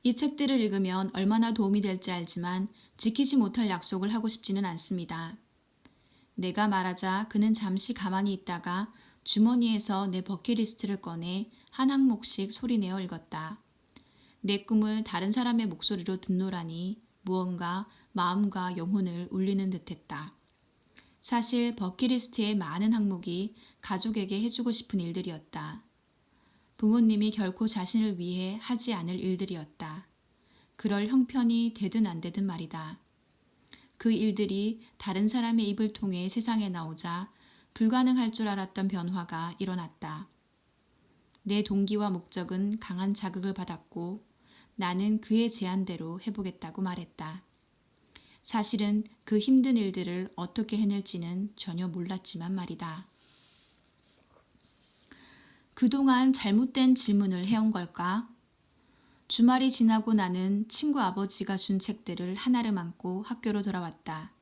이 책들을 읽으면 얼마나 도움이 될지 알지만 지키지 못할 약속을 하고 싶지는 않습니다. 내가 말하자 그는 잠시 가만히 있다가 주머니에서 내 버킷리스트를 꺼내 한 항목씩 소리내어 읽었다. 내 꿈을 다른 사람의 목소리로 듣노라니 무언가 마음과 영혼을 울리는 듯했다. 사실 버킷리스트의 많은 항목이 가족에게 해주고 싶은 일들이었다. 부모님이 결코 자신을 위해 하지 않을 일들이었다. 그럴 형편이 되든 안 되든 말이다. 그 일들이 다른 사람의 입을 통해 세상에 나오자 불가능할 줄 알았던 변화가 일어났다. 내 동기와 목적은 강한 자극을 받았고 나는 그의 제안대로 해보겠다고 말했다. 사실은 그 힘든 일들을 어떻게 해낼지는 전혀 몰랐지만 말이다. 그동안 잘못된 질문을 해온 걸까? 주말이 지나고 나는 친구 아버지가 준 책들을 하나를 안고 학교로 돌아왔다.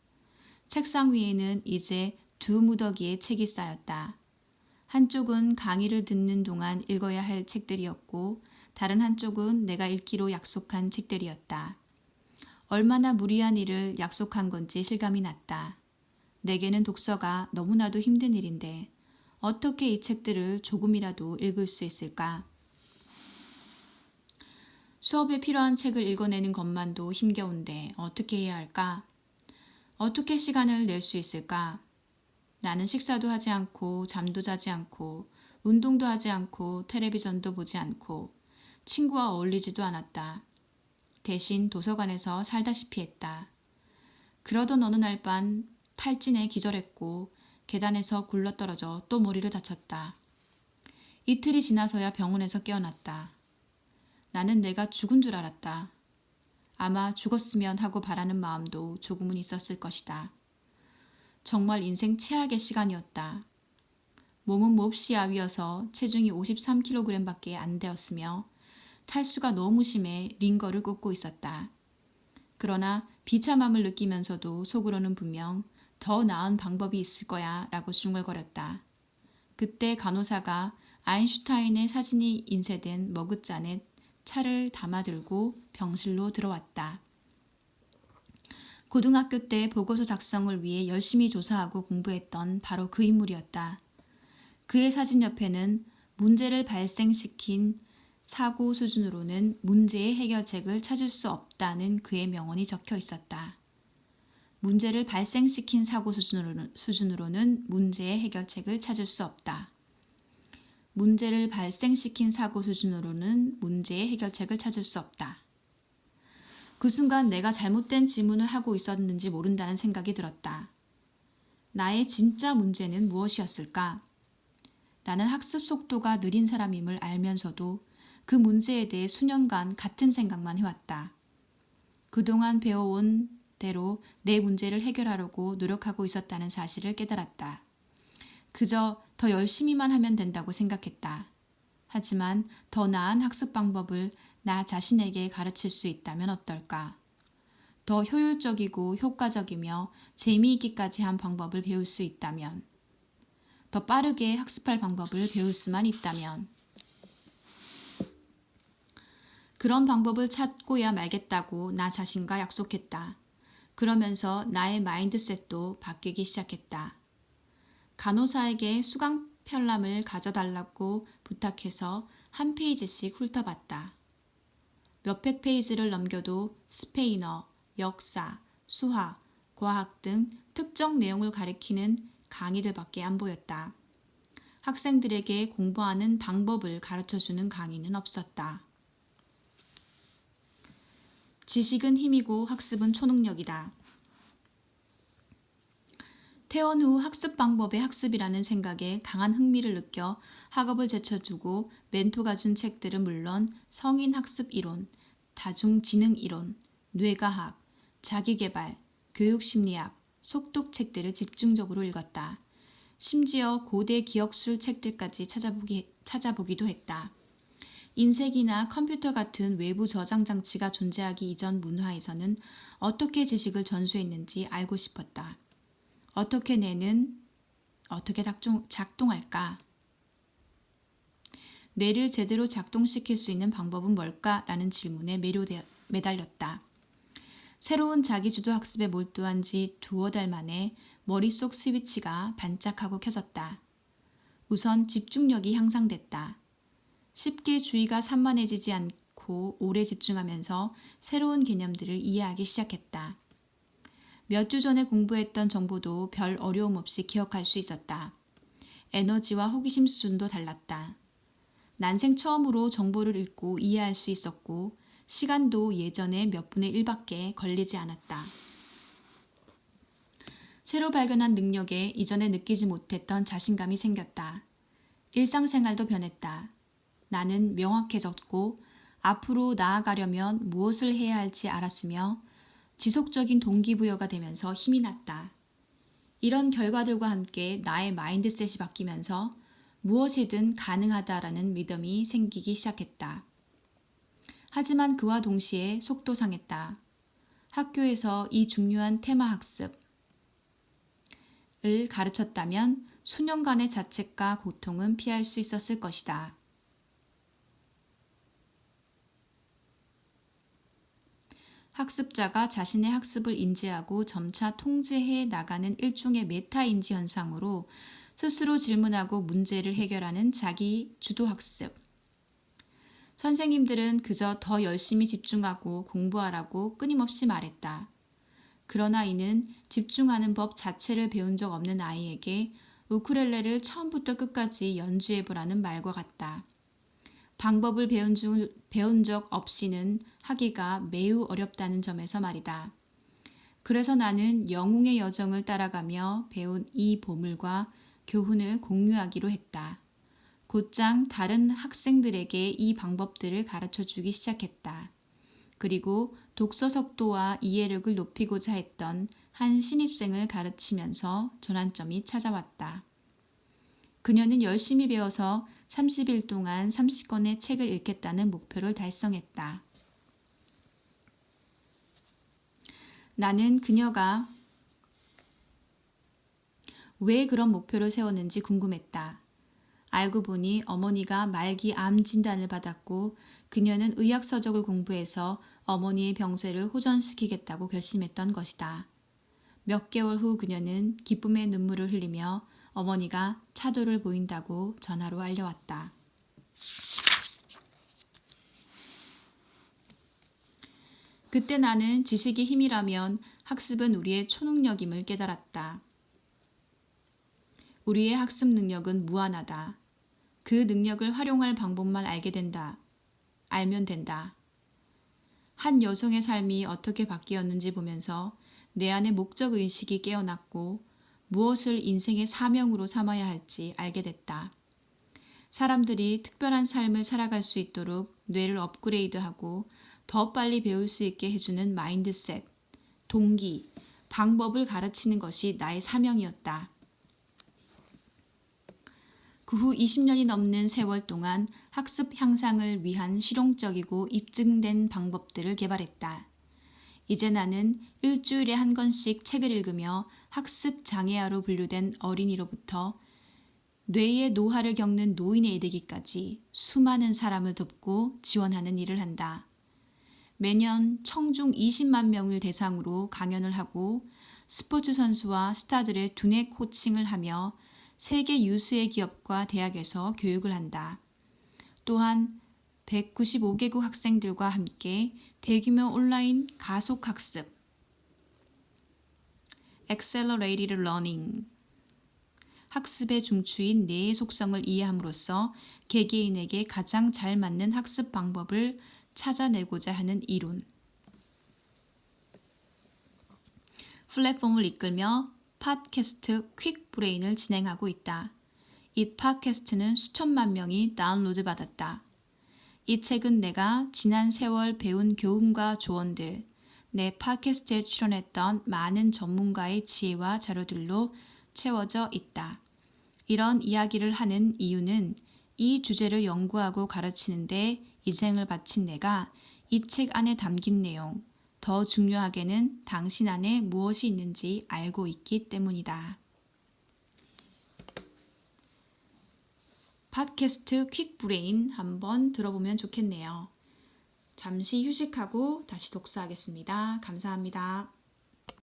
책상 위에는 이제 두 무더기의 책이 쌓였다. 한쪽은 강의를 듣는 동안 읽어야 할 책들이었고 다른 한쪽은 내가 읽기로 약속한 책들이었다. 얼마나 무리한 일을 약속한 건지 실감이 났다. 내게는 독서가 너무나도 힘든 일인데 어떻게 이 책들을 조금이라도 읽을 수 있을까? 수업에 필요한 책을 읽어내는 것만도 힘겨운데 어떻게 해야 할까? 어떻게 시간을 낼 수 있을까? 나는 식사도 하지 않고 잠도 자지 않고 운동도 하지 않고 텔레비전도 보지 않고 친구와 어울리지도 않았다. 대신 도서관에서 살다시피 했다. 그러던 어느 날 밤 탈진에 기절했고 계단에서 굴러떨어져 또 머리를 다쳤다. 이틀이 지나서야 병원에서 깨어났다. 나는 내가 죽은 줄 알았다. 아마 죽었으면 하고 바라는 마음도 조금은 있었을 것이다. 정말 인생 최악의 시간이었다. 몸은 몹시 야위어서 체중이 53kg밖에 안 되었으며 탈수가 너무 심해 링거를 꽂고 있었다. 그러나 비참함을 느끼면서도 속으로는 분명 더 나은 방법이 있을 거야 라고 중얼거렸다. 그때 간호사가 아인슈타인의 사진이 인쇄된 머그잔에 차를 담아들고 병실로 들어왔다. 고등학교 때 보고서 작성을 위해 열심히 조사하고 공부했던 바로 그 인물이었다. 그의 사진 옆에는 문제를 발생시킨 사고 수준으로는 문제의 해결책을 찾을 수 없다는 그의 명언이 적혀 있었다. 문제를 발생시킨 사고 수준으로는 문제의 해결책을 찾을 수 없다. 문제를 발생시킨 사고 수준으로는 문제의 해결책을 찾을 수 없다. 그 순간 내가 잘못된 질문을 하고 있었는지 모른다는 생각이 들었다. 나의 진짜 문제는 무엇이었을까? 나는 학습 속도가 느린 사람임을 알면서도 그 문제에 대해 수년간 같은 생각만 해왔다. 그동안 배워온 대로 내 문제를 해결하려고 노력하고 있었다는 사실을 깨달았다. 그저 더 열심히만 하면 된다고 생각했다. 하지만 더 나은 학습 방법을 나 자신에게 가르칠 수 있다면 어떨까? 더 효율적이고 효과적이며 재미있기까지 한 방법을 배울 수 있다면, 더 빠르게 학습할 방법을 배울 수만 있다면, 그런 방법을 찾고야 말겠다고 나 자신과 약속했다. 그러면서 나의 마인드셋도 바뀌기 시작했다. 간호사에게 수강 편람을 가져달라고 부탁해서 한 페이지씩 훑어봤다. 몇백 페이지를 넘겨도 스페인어, 역사, 수학, 과학 등 특정 내용을 가리키는 강의들밖에 안 보였다. 학생들에게 공부하는 방법을 가르쳐주는 강의는 없었다. 지식은 힘이고 학습은 초능력이다. 퇴원 후 학습 방법의 학습이라는 생각에 강한 흥미를 느껴 학업을 제쳐두고 멘토가 준 책들은 물론 성인학습 이론, 다중지능 이론, 뇌과학, 자기계발, 교육심리학, 속독 책들을 집중적으로 읽었다. 심지어 고대 기억술 책들까지 찾아보기도 했다. 인쇄기나 컴퓨터 같은 외부 저장 장치가 존재하기 이전 문화에서는 어떻게 지식을 전수했는지 알고 싶었다. 어떻게 뇌는 어떻게 작동할까? 뇌를 제대로 작동시킬 수 있는 방법은 뭘까라는 질문에 매달렸다. 새로운 자기주도 학습에 몰두한 지 두어 달 만에 머릿속 스위치가 반짝하고 켜졌다. 우선 집중력이 향상됐다. 쉽게 주의가 산만해지지 않고 오래 집중하면서 새로운 개념들을 이해하기 시작했다. 몇 주 전에 공부했던 정보도 별 어려움 없이 기억할 수 있었다. 에너지와 호기심 수준도 달랐다. 난생 처음으로 정보를 읽고 이해할 수 있었고 시간도 예전에 몇 분의 1밖에 걸리지 않았다. 새로 발견한 능력에 이전에 느끼지 못했던 자신감이 생겼다. 일상생활도 변했다. 나는 명확해졌고 앞으로 나아가려면 무엇을 해야 할지 알았으며 지속적인 동기부여가 되면서 힘이 났다. 이런 결과들과 함께 나의 마인드셋이 바뀌면서 무엇이든 가능하다라는 믿음이 생기기 시작했다. 하지만 그와 동시에 속도 상했다. 학교에서 이 중요한 테마 학습을 가르쳤다면 수년간의 자책과 고통은 피할 수 있었을 것이다. 학습자가 자신의 학습을 인지하고 점차 통제해 나가는 일종의 메타인지 현상으로 스스로 질문하고 문제를 해결하는 자기 주도 학습. 선생님들은 그저 더 열심히 집중하고 공부하라고 끊임없이 말했다. 그러나 이는 집중하는 법 자체를 배운 적 없는 아이에게 우쿨렐레를 처음부터 끝까지 연주해보라는 말과 같다. 방법을 배운 적 없이는 하기가 매우 어렵다는 점에서 말이다. 그래서 나는 영웅의 여정을 따라가며 배운 이 보물과 교훈을 공유하기로 했다. 곧장 다른 학생들에게 이 방법들을 가르쳐주기 시작했다. 그리고 독서 속도와 이해력을 높이고자 했던 한 신입생을 가르치면서 전환점이 찾아왔다. 그녀는 열심히 배워서 30일 동안 30권의 책을 읽겠다는 목표를 달성했다. 나는 그녀가 왜 그런 목표를 세웠는지 궁금했다. 알고 보니 어머니가 말기 암 진단을 받았고 그녀는 의학 서적을 공부해서 어머니의 병세를 호전시키겠다고 결심했던 것이다. 몇 개월 후 그녀는 기쁨의 눈물을 흘리며 어머니가 차도를 보인다고 전화로 알려왔다. 그때 나는 지식이 힘이라면 학습은 우리의 초능력임을 깨달았다. 우리의 학습 능력은 무한하다. 그 능력을 활용할 방법만 알면 된다. 한 여성의 삶이 어떻게 바뀌었는지 보면서 내 안의 목적 의식이 깨어났고 무엇을 인생의 사명으로 삼아야 할지 알게 됐다. 사람들이 특별한 삶을 살아갈 수 있도록 뇌를 업그레이드하고 더 빨리 배울 수 있게 해주는 마인드셋, 동기, 방법을 가르치는 것이 나의 사명이었다. 그 후 20년이 넘는 세월 동안 학습 향상을 위한 실용적이고 입증된 방법들을 개발했다. 이제 나는 일주일에 한 권씩 책을 읽으며 학습 장애아로 분류된 어린이로부터 뇌의 노화를 겪는 노인에 이르기까지 수많은 사람을 돕고 지원하는 일을 한다. 매년 청중 20만 명을 대상으로 강연을 하고 스포츠 선수와 스타들의 두뇌 코칭을 하며 세계 유수의 기업과 대학에서 교육을 한다. 또한 195개국 학생들과 함께 대규모 온라인 가속 학습 Accelerated Learning 학습의 중추인 뇌의 속성을 이해함으로써 개개인에게 가장 잘 맞는 학습 방법을 찾아내고자 하는 이론. 플랫폼을 이끌며 팟캐스트 퀵브레인을 진행하고 있다. 이 팟캐스트는 수천만 명이 다운로드 받았다. 이 책은 내가 지난 세월 배운 교훈과 조언들, 내 팟캐스트에 출연했던 많은 전문가의 지혜와 자료들로 채워져 있다. 이런 이야기를 하는 이유는 이 주제를 연구하고 가르치는데 인생을 바친 내가 이 책 안에 담긴 내용, 더 중요하게는 당신 안에 무엇이 있는지 알고 있기 때문이다. 팟캐스트 퀵브레인 한번 들어보면 좋겠네요. 잠시 휴식하고 다시 독서하겠습니다. 감사합니다.